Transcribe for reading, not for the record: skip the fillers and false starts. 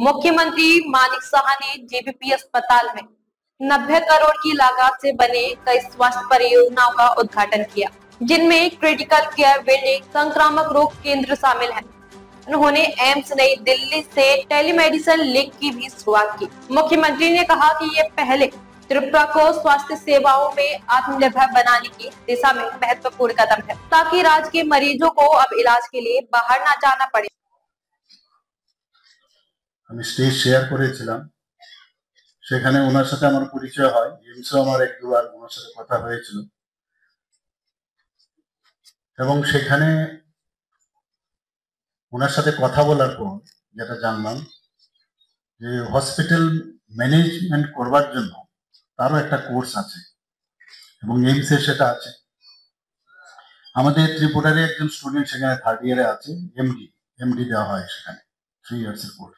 मुख्यमंत्री मानिक साहा ने जेबीपी अस्पताल में 90 करोड़ की लागत से बने कई स्वास्थ्य परियोजनाओं का उद्घाटन किया, जिनमें क्रिटिकल केयर बिल्डिंग, संक्रामक रोग केंद्र शामिल है। उन्होंने एम्स नई दिल्ली से टेलीमेडिसिन लिंक की भी शुरुआत की। मुख्यमंत्री ने कहा कि ये पहले त्रिपुरा को स्वास्थ्य सेवाओं में आत्मनिर्भर बनाने की दिशा में महत्वपूर्ण कदम है, ताकि राज्य के मरीजों को अब इलाज के लिए बाहर न जाना पड़े। আমি স্টেজ শেয়ার করেছিলাম, সেখানে ওনার সাথে আমার পরিচয় হয়। এমসও আমার এক দুবার ওনার সাথে কথা হয়েছিল এবং সেখানে ওনার সাথে কথা বলার পর যেটা জানলাম যে হসপিটাল ম্যানেজমেন্ট করবার জন্য তারও একটা কোর্স আছে এবং এইমসে সেটা আছে। আমাদের ত্রিপুরারই একজন স্টুডেন্ট সেখানে 3rd ইয়ারে আছে, এমডি দেওয়া হয় সেখানে 3 ইয়ার্সের কোর্স।